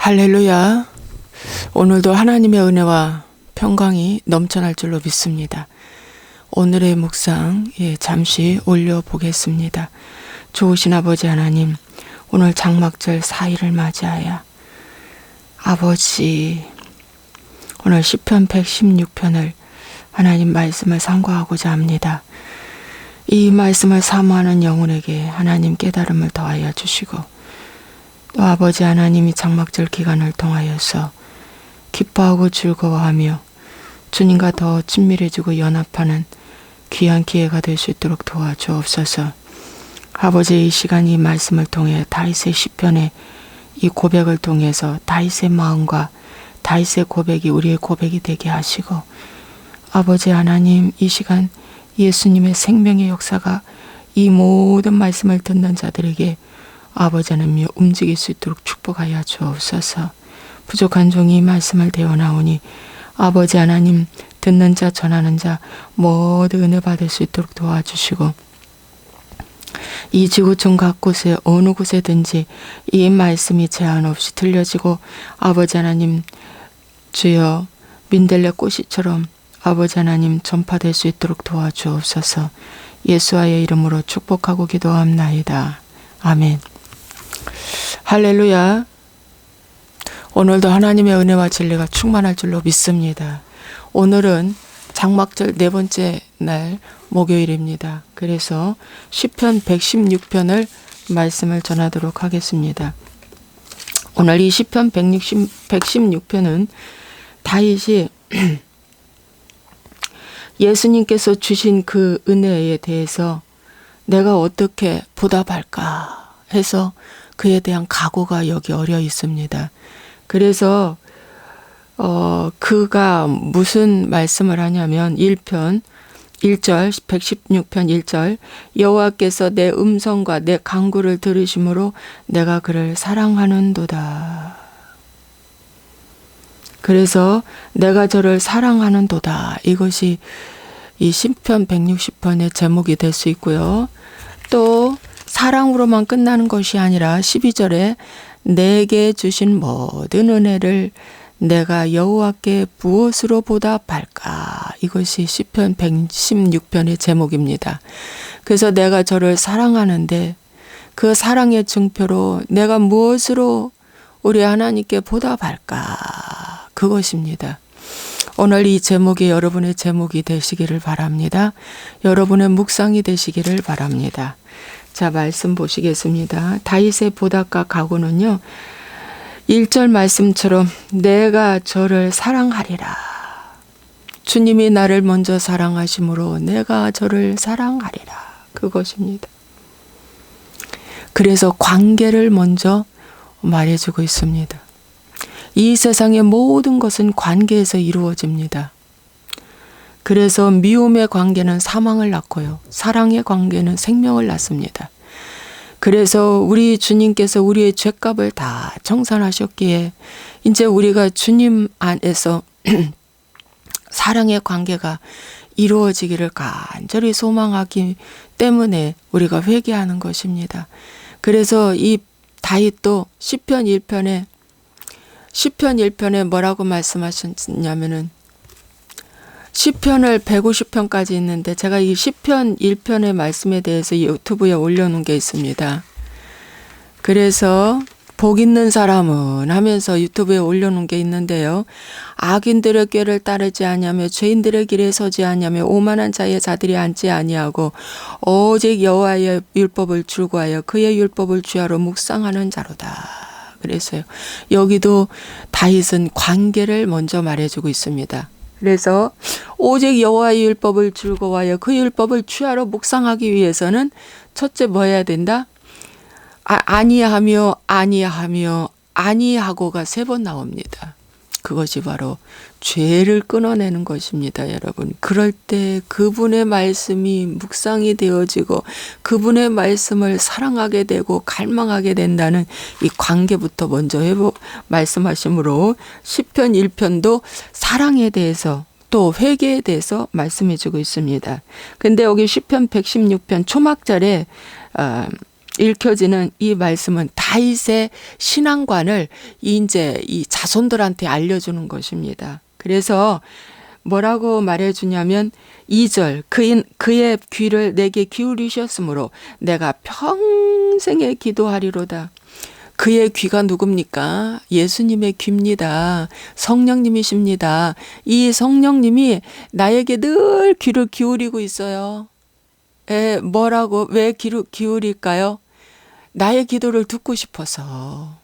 할렐루야. 오늘도 하나님의 은혜와 평강이 넘쳐날 줄로 믿습니다. 오늘의 묵상 잠시 올려보겠습니다. 좋으신 아버지 하나님, 오늘 장막절 4일을 맞이하여 아버지, 오늘 시편 116편을 하나님 말씀을 상고하고자 합니다. 이 말씀을 사모하는 영혼에게 하나님 깨달음을 더하여 주시고, 또 아버지 하나님이 장막절 기간을 통하여서 기뻐하고 즐거워하며 주님과 더 친밀해지고 연합하는 귀한 기회가 될 수 있도록 도와주옵소서. 아버지, 이 시간 이 말씀을 통해 다윗의 시편의 이 고백을 통해서 다윗의 마음과 다윗의 고백이 우리의 고백이 되게 하시고, 아버지 하나님, 이 시간 예수님의 생명의 역사가 이 모든 말씀을 듣는 자들에게 아버지 하나님 움직일 수 있도록 축복하여 주옵소서. 부족한 종이 이 말씀을 대어나오니 아버지 하나님, 듣는 자 전하는 자 모두 은혜 받을 수 있도록 도와주시고, 이 지구촌 각곳에 어느 곳에든지 이 말씀이 제한 없이 들려지고 아버지 하나님 주여 민들레 꽃이처럼 아버지 하나님 전파될 수 있도록 도와주옵소서. 예수와의 이름으로 축복하고 기도합나이다. 아멘. 할렐루야. 오늘도 하나님의 은혜와 진리가 충만할 줄로 믿습니다. 오늘은 장막절 네 번째 날 목요일입니다. 그래서 시편 116편을 말씀을 전하도록 하겠습니다. 오늘 이 시편 116편은 다윗이 예수님께서 주신 그 은혜에 대해서 내가 어떻게 보답할까 해서 그에 대한 각오가 여기 어려 있습니다. 그래서 그가 무슨 말씀을 하냐면 1편 1절 116편 1절 여호와께서 내 음성과 내 간구를 들으심으로 내가 그를 사랑하는도다. 그래서 내가 저를 사랑하는도다. 이것이 이 시편 160편의 제목이 될 수 있고요. 또 사랑으로만 끝나는 것이 아니라 12절에 내게 주신 모든 은혜를 내가 여호와께 무엇으로 보답할까? 이것이 시편 116편의 제목입니다. 그래서 내가 저를 사랑하는데 그 사랑의 증표로 내가 무엇으로 우리 하나님께 보답할까? 그것입니다. 오늘 이 제목이 여러분의 제목이 되시기를 바랍니다. 여러분의 묵상이 되시기를 바랍니다. 자, 말씀 보시겠습니다. 다윗의 보답과 각오는요, 1절 말씀처럼 내가 저를 사랑하리라. 주님이 나를 먼저 사랑하심으로 내가 저를 사랑하리라. 그것입니다. 그래서 관계를 먼저 말해주고 있습니다. 이 세상의 모든 것은 관계에서 이루어집니다. 그래서 미움의 관계는 사망을 낳고요, 사랑의 관계는 생명을 낳습니다. 그래서 우리 주님께서 우리의 죄값을 다 청산하셨기에 이제 우리가 주님 안에서 사랑의 관계가 이루어지기를 간절히 소망하기 때문에 우리가 회개하는 것입니다. 그래서 이 다윗도 시편 1편에 뭐라고 말씀하셨냐면은 시편을 150편까지 있는데 제가 이 시편 1편의 말씀에 대해서 유튜브에 올려놓은 게 있습니다. 그래서 복 있는 사람은 하면서 유튜브에 올려놓은 게 있는데요. 악인들의 꾀를 따르지 아니하며 죄인들의 길에 서지 아니하며 오만한 자의 자들이 앉지 아니하고 오직 여호와의 율법을 줄구하여 그의 율법을 주야로 묵상하는 자로다. 그래서요, 여기도 다윗은 관계를 먼저 말해주고 있습니다. 그래서 오직 여호와의 율법을 즐거워하여 그 율법을 주야로 묵상하기 위해서는 첫째 뭐 해야 된다? 아니하고가 3번 나옵니다. 그것이 바로 죄를 끊어내는 것입니다, 여러분. 그럴 때 그분의 말씀이 묵상이 되어지고 그분의 말씀을 사랑하게 되고 갈망하게 된다는 이 관계부터 먼저 말씀하시므로 시편 1편도 사랑에 대해서 또 회개에 대해서 말씀해 주고 있습니다. 근데 여기 시편 116편 초막절에 읽혀지는 이 말씀은 다윗의 신앙관을 이제 이 자손들한테 알려주는 것입니다. 그래서 뭐라고 말해주냐면 2절 그의 귀를 내게 기울이셨으므로 내가 평생에 기도하리로다. 그의 귀가 누굽니까? 예수님의 귀입니다. 성령님이십니다. 이 성령님이 나에게 늘 귀를 기울이고 있어요. 왜 귀를 기울일까요? 나의 기도를 듣고 싶어서.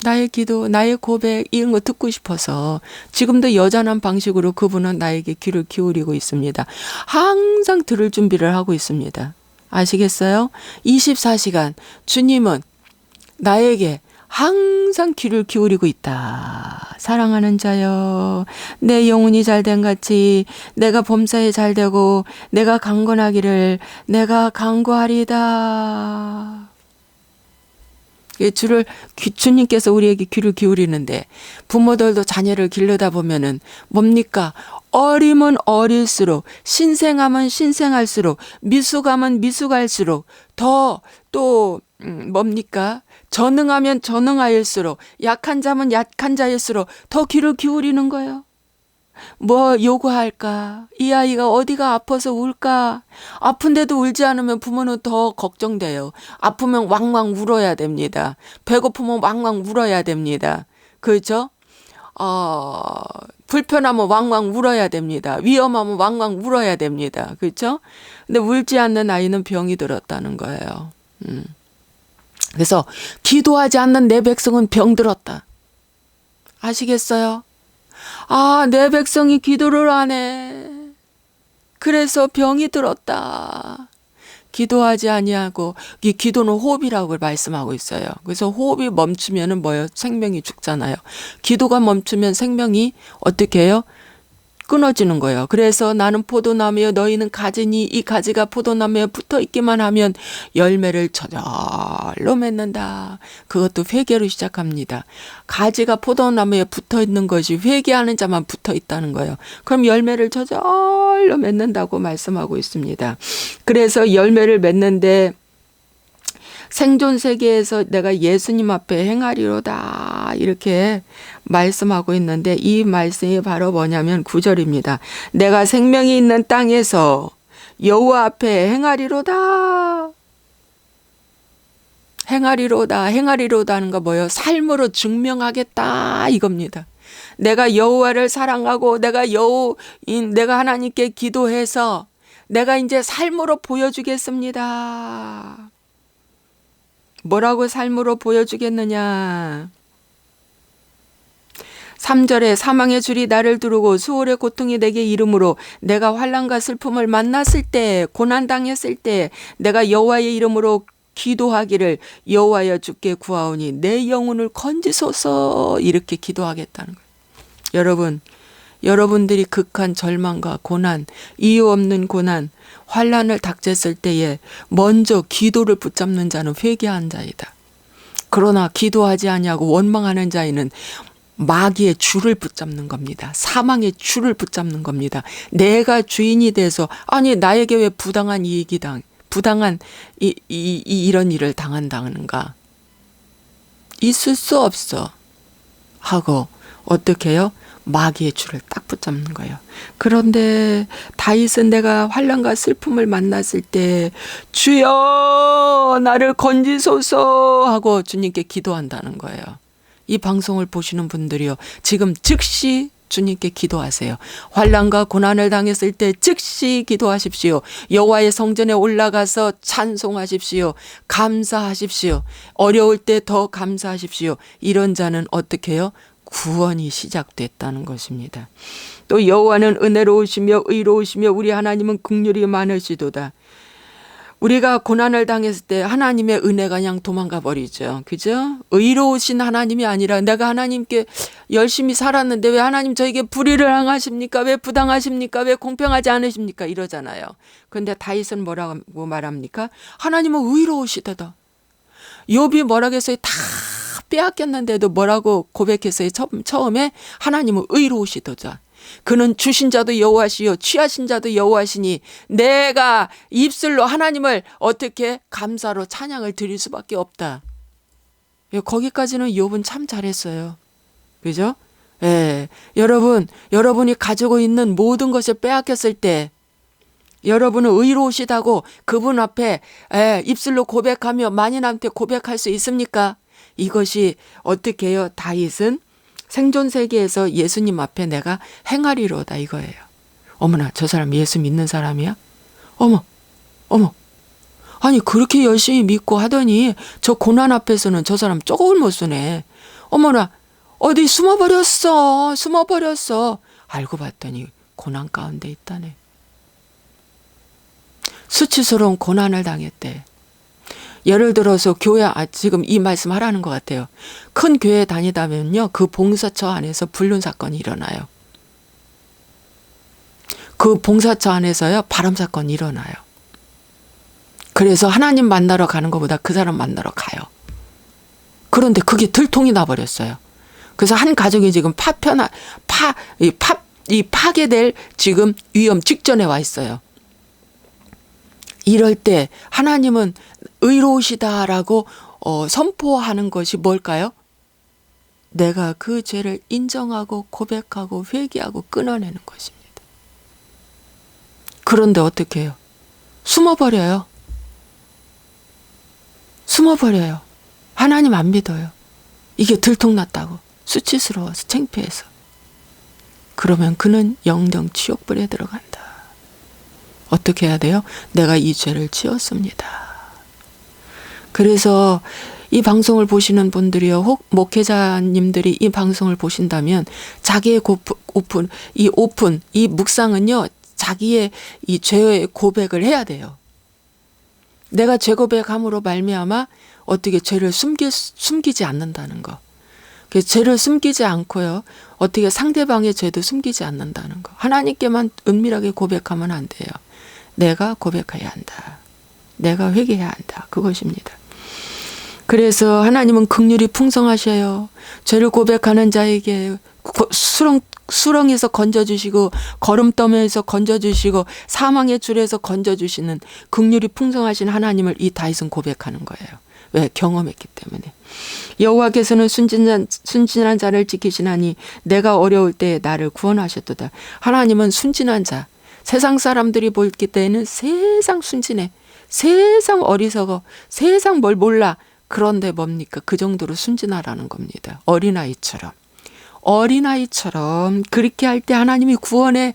나의 기도, 나의 고백 이런 거 듣고 싶어서 지금도 여전한 방식으로 그분은 나에게 귀를 기울이고 있습니다. 항상 들을 준비를 하고 있습니다. 아시겠어요? 24시간 주님은 나에게 항상 귀를 기울이고 있다. 사랑하는 자여, 내 영혼이 잘된 같이 내가 범사에 잘되고 내가 강건하기를 내가 강구하리다. 주님께서 우리에게 귀를 기울이는데 부모들도 자녀를 기르다 보면은 뭡니까? 어리면 어릴수록, 신생하면 신생할수록, 미숙하면 미숙할수록 뭡니까? 전능하면 전능하일수록, 약한 자면 약한 자일수록 더 귀를 기울이는 거예요. 뭐 요구할까? 이 아이가 어디가 아파서 울까? 아픈데도 울지 않으면 부모는 더 걱정돼요. 아프면 왕왕 울어야 됩니다. 배고프면 왕왕 울어야 됩니다. 그렇죠? 불편하면 왕왕 울어야 됩니다. 위험하면 왕왕 울어야 됩니다. 그렇죠? 근데 울지 않는 아이는 병이 들었다는 거예요. 그래서 기도하지 않는 내 백성은 병들었다. 아시겠어요? 내 백성이 기도를 안 해. 그래서 병이 들었다. 기도하지 아니하고, 이 기도는 호흡이라고 말씀하고 있어요. 그래서 호흡이 멈추면은 뭐예요? 생명이 죽잖아요. 기도가 멈추면 생명이 어떻게 해요? 끊어지는 거예요. 그래서 나는 포도나무여 너희는 가지니 이 가지가 포도나무에 붙어 있기만 하면 열매를 저절로 맺는다. 그것도 회개로 시작합니다. 가지가 포도나무에 붙어 있는 것이 회개하는 자만 붙어 있다는 거예요. 그럼 열매를 저절로 맺는다고 말씀하고 있습니다. 그래서 열매를 맺는데 생존 세계에서 내가 예수님 앞에 행하리로다 이렇게 말씀하고 있는데 이 말씀이 바로 뭐냐면 9절입니다. 내가 생명이 있는 땅에서 여호와 앞에 행하리로다. 행하리로다 하는 거 뭐예요? 삶으로 증명하겠다 이겁니다. 내가 여호와를 사랑하고 내가 하나님께 기도해서 내가 이제 삶으로 보여주겠습니다. 뭐라고 삶으로 보여주겠느냐? 3절에 사망의 줄이 나를 두르고 수월의 고통이 내게 이름으로 내가 환난과 슬픔을 만났을 때 고난당했을 때 내가 여호와의 이름으로 기도하기를 여호와여 주께 구하오니 내 영혼을 건지소서 이렇게 기도하겠다는 거예요. 여러분들이 극한 절망과 고난, 이유 없는 고난, 환난을 닥쳤을 때에 먼저 기도를 붙잡는 자는 회개한 자이다. 그러나 기도하지 아니하고 원망하는 자에는 마귀의 줄을 붙잡는 겁니다. 사망의 줄을 붙잡는 겁니다. 내가 주인이 돼서 나에게 왜 부당한 이런 일을 당한다는가? 있을 수 없어 하고 어떻게 해요? 마귀의 줄을 딱 붙잡는 거예요. 그런데 다윗은 내가 환난과 슬픔을 만났을 때 주여 나를 건지소서 하고 주님께 기도한다는 거예요. 이 방송을 보시는 분들이요. 지금 즉시 주님께 기도하세요. 환난과 고난을 당했을 때 즉시 기도하십시오. 여호와의 성전에 올라가서 찬송하십시오. 감사하십시오. 어려울 때 더 감사하십시오. 이런 자는 어떻게 해요? 구원이 시작됐다는 것입니다. 또 여호와는 은혜로우시며 의로우시며 우리 하나님은 긍휼이 많으시도다. 우리가 고난을 당했을 때 하나님의 은혜가 그냥 도망가 버리죠. 그죠? 의로우신 하나님이 아니라 내가 하나님께 열심히 살았는데 왜 하나님 저에게 불의를 행하십니까? 왜 부당하십니까? 왜 공평하지 않으십니까? 이러잖아요. 그런데 다윗은 뭐라고 말합니까? 하나님은 의로우시도다. 욥이 뭐라고 했어요? 다 빼앗겼는데도 뭐라고 고백했어요? 처음에 하나님은 의로우시도다. 그는 주신 자도 여호와시요 취하신 자도 여호와시니 내가 입술로 하나님을 어떻게 감사로 찬양을 드릴 수밖에 없다. 예, 거기까지는 욥은 참 잘했어요. 그죠? 예, 여러분이 가지고 있는 모든 것을 빼앗겼을 때 여러분은 의로우시다고 그분 앞에 입술로 고백하며 만인한테 고백할 수 있습니까? 이것이 어떻게 해요? 다윗은 생존 세계에서 예수님 앞에 내가 행하리로다 이거예요. 어머나 저 사람 예수 믿는 사람이야? 어머 아니 그렇게 열심히 믿고 하더니 저 고난 앞에서는 저 사람 쪽을 못 쓰네. 어머나 어디 숨어버렸어. 알고 봤더니 고난 가운데 있다네. 수치스러운 고난을 당했대. 예를 들어서 교회, 지금 이 말씀 하라는 것 같아요. 큰 교회 다니다면요, 그 봉사처 안에서 불륜 사건이 일어나요. 그 봉사처 안에서요, 바람 사건이 일어나요. 그래서 하나님 만나러 가는 것보다 그 사람 만나러 가요. 그런데 그게 들통이 나버렸어요. 그래서 한 가족이 지금 파괴될 지금 위험 직전에 와 있어요. 이럴 때 하나님은 의로우시다라고 선포하는 것이 뭘까요? 내가 그 죄를 인정하고 고백하고 회개하고 끊어내는 것입니다. 그런데 어떻게 해요? 숨어버려요. 하나님 안 믿어요. 이게 들통났다고. 수치스러워서 창피해서. 그러면 그는 영영 지옥불에 들어간다. 어떻게 해야 돼요? 내가 이 죄를 지었습니다. 그래서 이 방송을 보시는 분들이요, 혹 목회자님들이 이 방송을 보신다면 자기의 이 묵상은요, 자기의 이 죄의 고백을 해야 돼요. 내가 죄 고백함으로 말미암아 어떻게 죄를 숨기지 않는다는 거. 그 죄를 숨기지 않고요, 어떻게 상대방의 죄도 숨기지 않는다는 거. 하나님께만 은밀하게 고백하면 안 돼요. 내가 고백해야 한다. 내가 회개해야 한다. 그것입니다. 그래서 하나님은 긍휼이 풍성하셔요. 죄를 고백하는 자에게 수렁에서 건져주시고 거름더미에서 건져주시고 사망의 줄에서 건져주시는 긍휼이 풍성하신 하나님을 이 다윗은 고백하는 거예요. 왜? 경험했기 때문에. 여호와께서는 순진한 자를 지키시나니 내가 어려울 때에 나를 구원하셨도다. 하나님은 순진한 자. 세상 사람들이 볼 때에는 세상 순진해. 세상 어리석어. 세상 뭘 몰라. 그런데 뭡니까? 그 정도로 순진하라는 겁니다. 어린아이처럼 그렇게 할 때 하나님이 구원의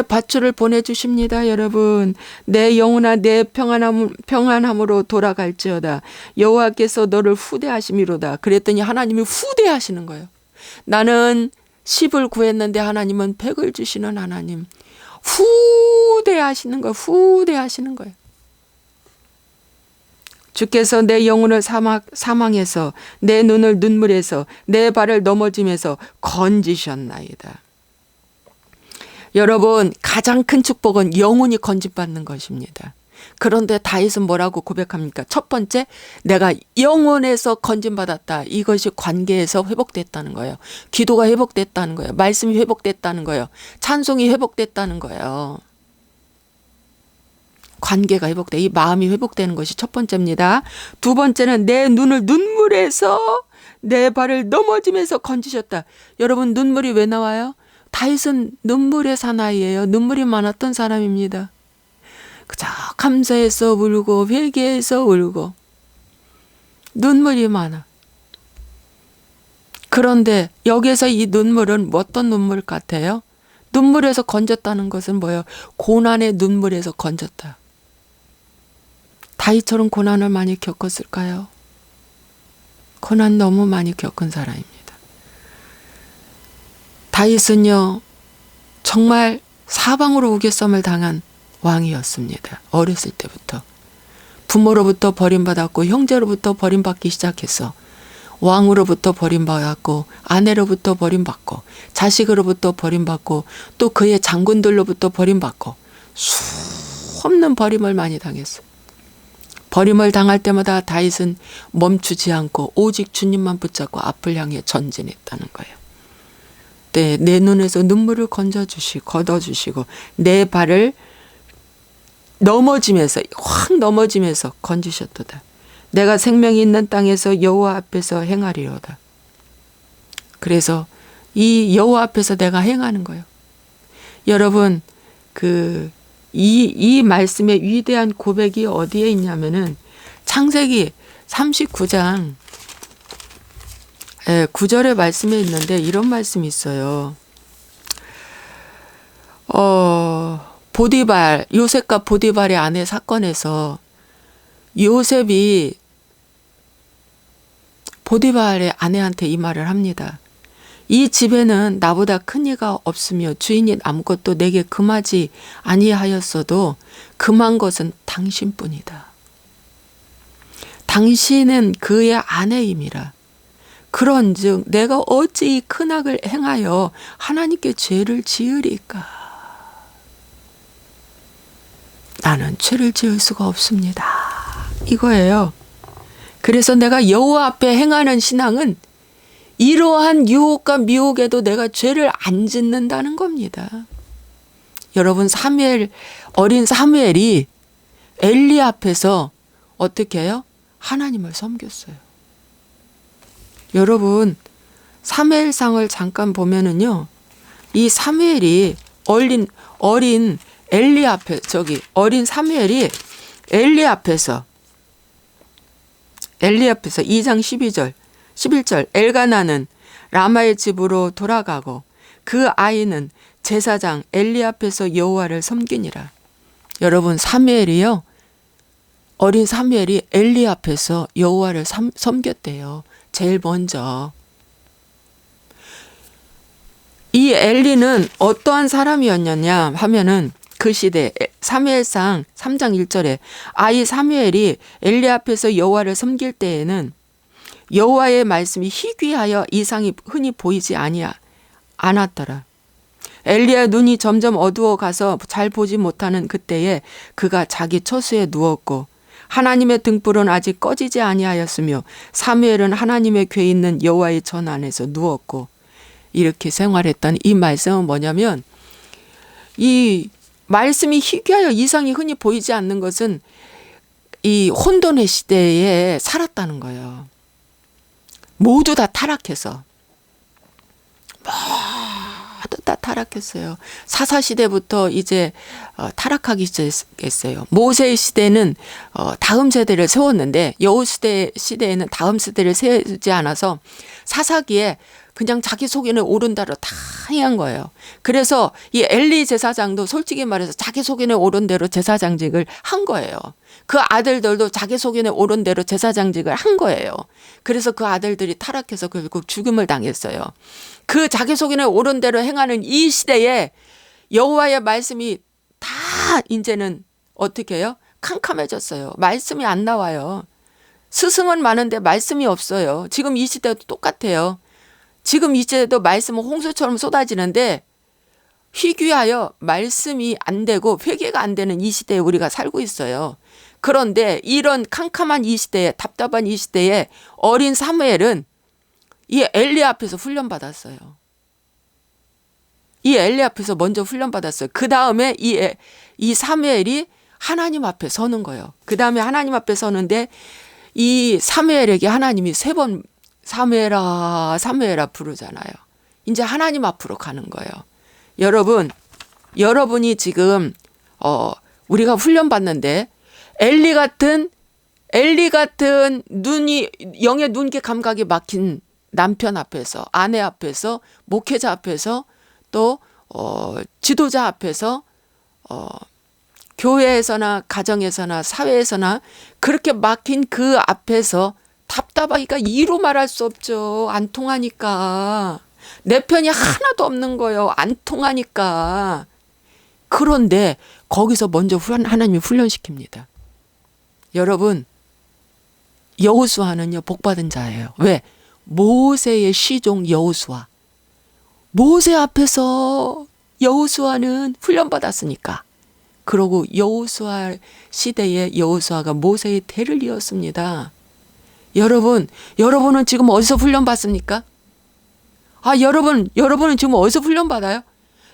밧줄을 보내주십니다. 여러분, 내 영혼아 내 평안함으로 돌아갈지어다. 여호와께서 너를 후대하심이로다. 그랬더니 하나님이 후대하시는 거예요. 나는 10을 구했는데 하나님은 100을 주시는 하나님. 후대하시는 거예요. 주께서 내 영혼을 사망에서 내 눈을 눈물에서 내 발을 넘어짐에서 건지셨나이다. 여러분, 가장 큰 축복은 영혼이 건집받는 것입니다. 그런데 다윗은 뭐라고 고백합니까? 첫 번째, 내가 영혼에서 건짐받았다. 이것이 관계에서 회복됐다는 거예요. 기도가 회복됐다는 거예요. 말씀이 회복됐다는 거예요. 찬송이 회복됐다는 거예요. 관계가 회복돼. 이 마음이 회복되는 것이 첫 번째입니다. 두 번째는 내 눈을 눈물에서 내 발을 넘어짐에서 건지셨다. 여러분, 눈물이 왜 나와요? 다윗은 눈물의 사나이예요. 눈물이 많았던 사람입니다. 그저 감사해서 울고 회개해서 울고 눈물이 많아. 그런데 여기서 이 눈물은 어떤 눈물 같아요? 눈물에서 건졌다는 것은 뭐예요? 고난의 눈물에서 건졌다. 다윗처럼 고난을 많이 겪었을까요? 고난 너무 많이 겪은 사람입니다. 다윗은요, 정말 사방으로 우겨쌈을 당한 왕이었습니다. 어렸을 때부터. 부모로부터 버림받았고 형제로부터 버림받기 시작해서 왕으로부터 버림받았고 아내로부터 버림받고 자식으로부터 버림받고 또 그의 장군들로부터 버림받고 수없는 버림을 많이 당했어요. 버림을 당할 때마다 다윗은 멈추지 않고 오직 주님만 붙잡고 앞을 향해 전진했다는 거예요. 네, 내 눈에서 눈물을 걷어주시고 내 발을 확 넘어지면서 건지셨도다. 내가 생명이 있는 땅에서 여호와 앞에서 행하리로다. 그래서 이 여호와 앞에서 내가 행하는 거예요. 여러분, 이 말씀의 위대한 고백이 어디에 있냐면은 창세기 39장 9절의 말씀에 있는데 이런 말씀이 있어요. 요셉과 보디발의 아내 사건에서 요셉이 보디발의 아내한테 이 말을 합니다. 이 집에는 나보다 큰 이가 없으며 주인이 아무것도 내게 금하지 아니하였어도 금한 것은 당신뿐이다. 당신은 그의 아내임이라. 그런즉 내가 어찌 이 큰 악을 행하여 하나님께 죄를 지으리까. 나는 죄를 지을 수가 없습니다. 이거예요. 그래서 내가 여호와 앞에 행하는 신앙은 이러한 유혹과 미혹에도 내가 죄를 안 짓는다는 겁니다. 여러분, 어린 사무엘이 엘리 앞에서 어떻게 해요? 하나님을 섬겼어요. 여러분, 사무엘상을 잠깐 보면은요, 이 사무엘이 어린 엘리 앞에, 어린 사무엘이 엘리 앞에서 2장 11절 엘가나는 라마의 집으로 돌아가고 그 아이는 제사장 엘리 앞에서 여호와를 섬기니라. 여러분, 어린 사무엘이 엘리 앞에서 여호와를 섬겼대요. 제일 먼저. 이 엘리는 어떠한 사람이었느냐 하면은 그 시대 사무엘상 3장 1절에 아이 사무엘이 엘리 앞에서 여호와를 섬길 때에는 여호와의 말씀이 희귀하여 이상이 흔히 보이지 않았더라. 엘리의 눈이 점점 어두워 가서 잘 보지 못하는 그때에 그가 자기 처수에 누웠고 하나님의 등불은 아직 꺼지지 아니하였으며 사무엘은 하나님의 궤 있는 여호와의 전 안에서 누웠고 이렇게 생활했던 이 말씀은 뭐냐면 이 말씀이 희귀하여 이상이 흔히 보이지 않는 것은 이 혼돈의 시대에 살았다는 거예요. 모두 다 타락해서. 모두 다 타락했어요. 사사시대부터 이제 타락하기 시작했어요. 모세의 시대는 다음 세대를 세웠는데 시대에는 다음 세대를 세우지 않아서 사사기에 그냥 자기 속에는 옳은 대로 다 행한 거예요. 그래서 이 엘리 제사장도 솔직히 말해서 자기 속에는 옳은 대로 제사장직을 한 거예요. 그 아들들도 자기 속에는 옳은 대로 제사장직을 한 거예요. 그래서 그 아들들이 타락해서 결국 죽음을 당했어요. 그 자기 속에는 옳은 대로 행하는 이 시대에 여호와의 말씀이 다 이제는 어떻게 해요? 캄캄해졌어요. 말씀이 안 나와요. 스승은 많은데 말씀이 없어요. 지금 이 시대도 똑같아요. 지금 이 시대도 말씀은 홍수처럼 쏟아지는데 희귀하여 말씀이 안 되고 회개가 안 되는 이 시대에 우리가 살고 있어요. 그런데 이런 캄캄한 이 시대에, 답답한 이 시대에 어린 사무엘은 이 엘리 앞에서 훈련받았어요. 이 엘리 앞에서 먼저 훈련받았어요. 그 다음에 이 사무엘이 하나님 앞에 서는 거예요. 그 다음에 하나님 앞에 서는데 이 사무엘에게 하나님이 3번 사무엘아 사무엘아 부르잖아요. 이제 하나님 앞으로 가는 거예요. 여러분이 지금 우리가 훈련받는데 엘리 같은 눈이 영의 눈기 감각이 막힌 남편 앞에서, 아내 앞에서, 목회자 앞에서, 또 지도자 앞에서, 교회에서나 가정에서나 사회에서나 그렇게 막힌 그 앞에서 답답하니까 이로 말할 수 없죠. 안 통하니까. 내 편이 하나도 없는 거예요. 안 통하니까. 그런데 거기서 먼저 하나님이 훈련시킵니다. 여러분, 여호수아는요 복받은 자예요. 왜? 모세의 시종 여호수아. 모세 앞에서 여호수아는 훈련받았으니까. 그러고 여호수아 시대에 여호수아가 모세의 대를 이었습니다. 여러분은 지금 어디서 훈련받습니까? 여러분은 지금 어디서 훈련받아요?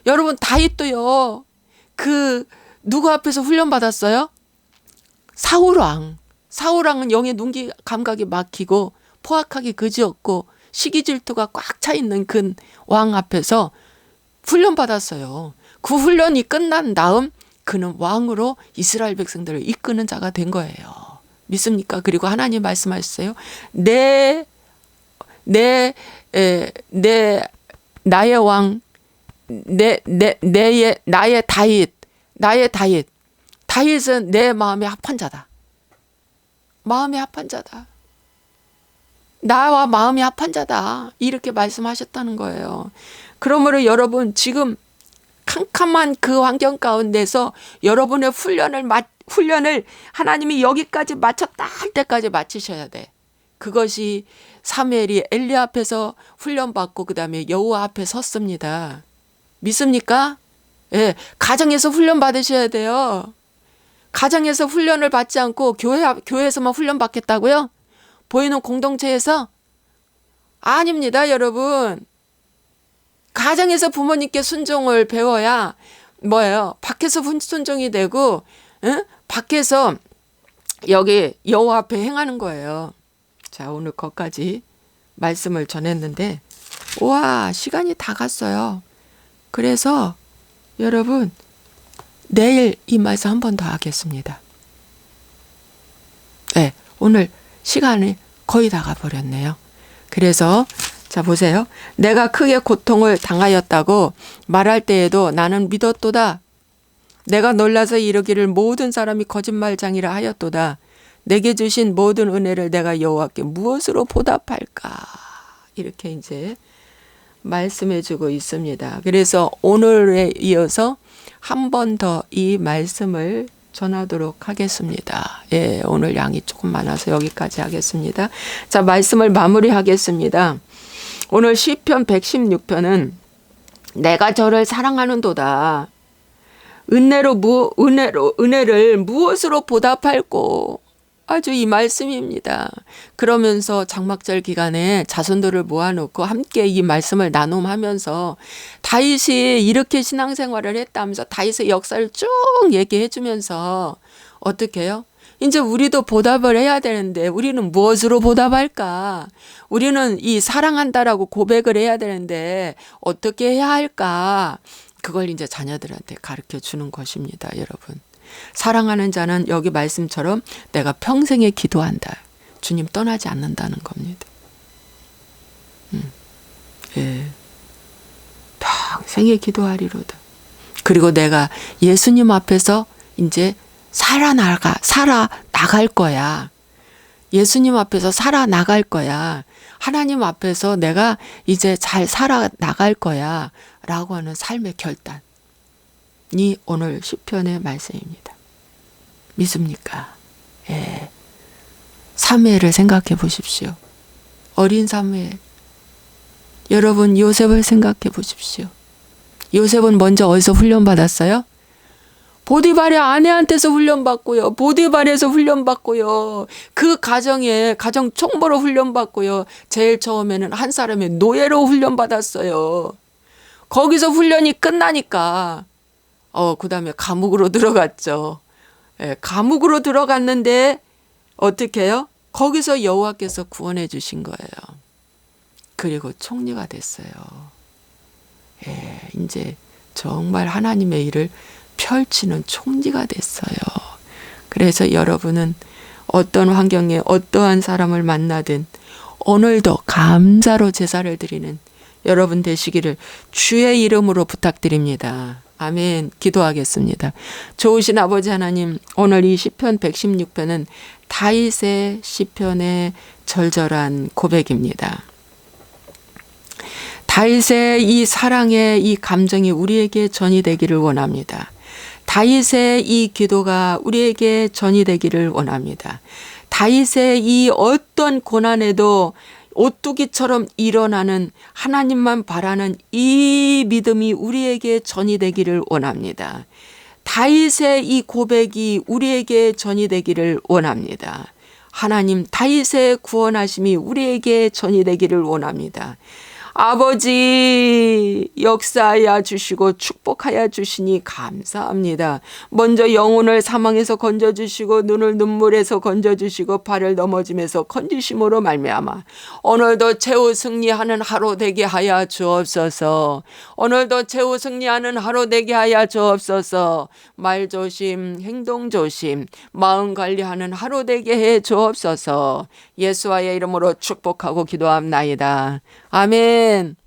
여러분 다윗도요. 누구 앞에서 훈련받았어요? 사울왕은 영의 눈기 감각이 막히고 포악하기 그지없고 시기 질투가 꽉 차 있는 그 왕 앞에서 훈련받았어요. 그 훈련이 끝난 다음 그는 왕으로 이스라엘 백성들을 이끄는 자가 된 거예요. 믿습니까? 그리고 하나님 말씀하셨어요. 나의 왕, 나의 다윗. 다윗은 내 마음에 합한 자다. 마음에 합한 자다. 나와 마음이 합한 자다. 이렇게 말씀하셨다는 거예요. 그러므로 여러분 지금 캄캄한 그 환경 가운데서 여러분의 훈련을 하나님이 여기까지 마쳤다 할 때까지 마치셔야 돼. 그것이 사무엘이 엘리 앞에서 훈련받고 그 다음에 여호와 앞에 섰습니다. 믿습니까? 예, 가정에서 훈련 받으셔야 돼요. 가정에서 훈련을 받지 않고 교회에서만 훈련 받겠다고요? 보이는 공동체에서? 아닙니다, 여러분. 가정에서 부모님께 순종을 배워야 뭐예요? 밖에서 순종이 되고, 응? 밖에서 여기 여호와 앞에 행하는 거예요. 자, 오늘 거기까지 말씀을 전했는데, 와, 시간이 다 갔어요. 그래서 여러분, 내일 이 말씀 한 번 더 하겠습니다. 네, 오늘 시간이 거의 다 가버렸네요. 그래서 자 보세요. 내가 크게 고통을 당하였다고 말할 때에도 나는 믿었도다. 내가 놀라서 이르기를 모든 사람이 거짓말장이라 하였도다. 내게 주신 모든 은혜를 내가 여호와께 무엇으로 보답할까? 이렇게 이제 말씀해 주고 있습니다. 그래서 오늘에 이어서 한 번 더 이 말씀을 전하도록 하겠습니다. 예, 오늘 양이 조금 많아서 여기까지 하겠습니다. 자, 말씀을 마무리하겠습니다. 오늘 시편 116편은 내가 저를 사랑하는도다. 은혜를 무엇으로 보답할꼬? 아주 이 말씀입니다. 그러면서 장막절 기간에 자손들을 모아놓고 함께 이 말씀을 나눔하면서 다윗이 이렇게 신앙생활을 했다면서 다윗의 역사를 쭉 얘기해 주면서 어떻게 해요? 이제 우리도 보답을 해야 되는데 우리는 무엇으로 보답할까? 우리는 이 사랑한다라고 고백을 해야 되는데 어떻게 해야 할까? 그걸 이제 자녀들한테 가르쳐 주는 것입니다, 여러분. 사랑하는 자는 여기 말씀처럼 내가 평생에 기도한다. 주님 떠나지 않는다는 겁니다. 예. 평생에 기도하리로다. 그리고 내가 예수님 앞에서 이제 살아나갈 거야. 예수님 앞에서 살아나갈 거야. 하나님 앞에서 내가 이제 잘 살아나갈 거야. 라고 하는 삶의 결단이 오늘 시편의 말씀입니다. 믿습니까? 예. 사무엘을 생각해 보십시오. 어린 사무엘. 여러분 요셉을 생각해 보십시오. 요셉은 먼저 어디서 훈련받았어요? 보디발의 아내한테서 훈련받고요. 보디발에서 훈련받고요. 그 가정에 가정 총무로 훈련받고요. 제일 처음에는 한 사람의 노예로 훈련받았어요. 거기서 훈련이 끝나니까 그 다음에 감옥으로 들어갔죠. 예, 감옥으로 들어갔는데 어떻게 해요? 거기서 여호와께서 구원해 주신 거예요. 그리고 총리가 됐어요. 예, 이제 정말 하나님의 일을 펼치는 총리가 됐어요. 그래서 여러분은 어떤 환경에 어떠한 사람을 만나든 오늘도 감사로 제사를 드리는 여러분 되시기를 주의 이름으로 부탁드립니다. 아멘. 기도하겠습니다. 좋으신 아버지 하나님, 오늘 이 시편 116편은 다윗의 시편의 절절한 고백입니다. 다윗의 이 사랑의 이 감정이 우리에게 전이 되기를 원합니다. 다윗의 이 기도가 우리에게 전이 되기를 원합니다. 다윗의 이 어떤 고난에도 오뚜기처럼 일어나는 하나님만 바라는 이 믿음이 우리에게 전이 되기를 원합니다. 다윗의 이 고백이 우리에게 전이 되기를 원합니다. 하나님, 다윗의 구원하심이 우리에게 전이 되기를 원합니다. 아버지 역사하여 주시고 축복하여 주시니 감사합니다. 먼저 영혼을 사망에서 건져주시고 눈을 눈물에서 건져주시고 발을 넘어짐에서 건지심으로 말미암아 오늘도 최후 승리하는 하루 되게 하여 주옵소서. 오늘도 최후 승리하는 하루 되게 하여 주옵소서. 말 조심, 행동 조심, 마음 관리하는 하루 되게 해 주옵소서. 예수와의 이름으로 축복하고 기도합나이다. 아멘.